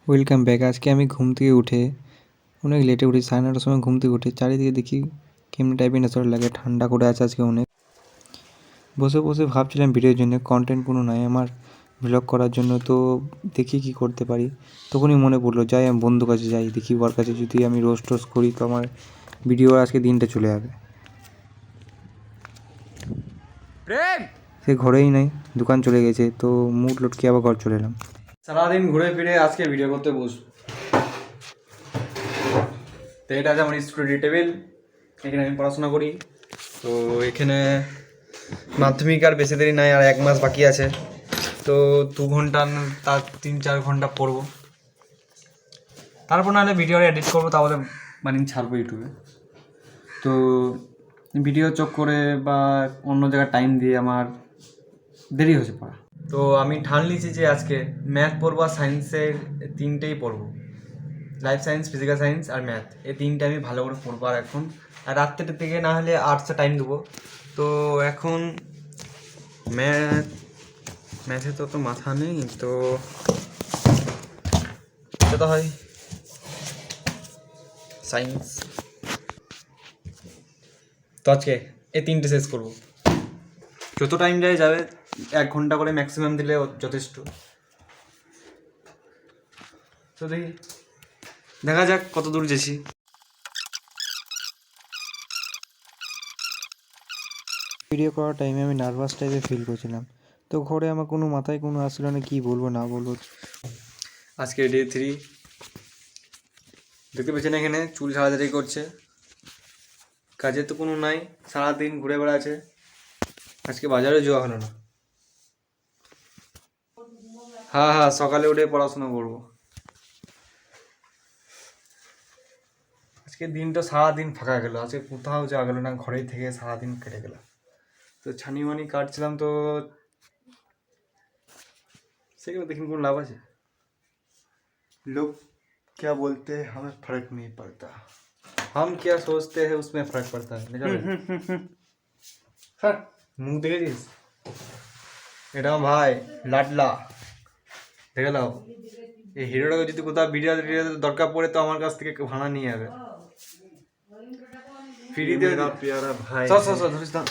Welcome back. আজকে আমি ঘুম থেকে উঠে অনেক লেটে উঠি, 9:30টার সময় ঘুম থেকে উঠে চারিদিকে দেখি কেমনি টাইপের নেশা লাগে, ঠান্ডা করে আছে আজকে অনেক। বসে বসে ভাবছিলাম ভিডিওর জন্য কন্টেন্ট কোনো নাই আমার ব্লগ করার জন্য, তো দেখি কি করতে পারি। তখনই মনে পড়লো যাই আমি বন্ধুর কাছে যাই, দেখি ওর কাছে যদি আমি রোস্ট টোস্ট করি তো আমার ভিডিও আজকে দিনটা চলে যাবে। সে ঘরেই নাই, দোকান চলে গেছে, তো মুড লটকে আবার ঘর চলে এলাম। সারাদিন ঘুরে ফিরে আজকে ভিডিও করতে বসবো। তো এটা আছে আমার স্টুডি টেবিল, এখানে আমি পড়াশোনা করি। তো এখানে মাধ্যমিক আর বেশি দেরি নাই, আর 1 মাস বাকি আছে। তো 2 ঘন্টা তার 3-4 ঘন্টা পড়বো, তারপর নাহলে ভিডিও এডিট করবো, তাহলে বানিয়ে ছাড়বো ইউটিউবে। তো ভিডিও চোখ করে বা অন্য জায়গায় টাইম দিয়ে আমার দেরি হয়েছে পড়া। তো আমি ঠান নিয়েছি যে আজকে ম্যাথ পড়বো আর সায়েন্সের 3টেই পড়বো, লাইফ সায়েন্স, ফিজিক্যাল সায়েন্স আর ম্যাথ, এই 3টে আমি ভালো করে পড়বো। আর এখন আর রাত্রের থেকে না হলে আর্টসে টাইম দেবো। তো এখন ম্যাথে তো মাথা নেই, তো এটা হয় সায়েন্স। তো আজকে এই 3টে শেষ করবো, যত টাইম যায় যাবে, 1 ঘন্টা করে ম্যাক্সিমাম দিলে যথেষ্ট। তো দেখি, দেখা যাক কত দূর যেছি। ভিডিও করার টাইমে আমি নার্ভাস টাইপের ফিল করছিলাম, তো ঘরে আমার কোনো মাথায় কোনো আসলো না কী বলবো না বলবো। আজকে ডে 3, দেখতে পেয়েছেন এখানে চুল ঝাড়াঝাড়ি করছে, কাজের তো কোনো নাই, সারাদিন ঘুরে বেড়াচ্ছে। আজকে বাজারে যাওয়া হলো না। হ্যাঁ, সকালে উঠে পড়াশোনা করবো। আজকে দিনটা সারাদিন ফাঁকা গেল, আজকে কোথাও যাওয়া গেলো না, ঘরেই থেকে সারাদিন কেটে গেল। তো ছানি মানি কাটছিলাম, তো সেগুলো দেখুন কোনো লাভ আছে? लोग क्या बोलते हैं हमें फर्क नहीं पड़ता, हम क्या सोचते हैं उसमें फर्क पड़ता है। স্যার মুখ দেখেছিস? এটা আমার ভাই লাডলা, দেখে নাও। এই হিরোটাকে যদি কোথাও ভিডিও দরকার পড়ে তো আমার কাছ থেকে ভাড়া নিয়ে যাবে ফ্রিতে। प्यारा भाई সর ধরিস না।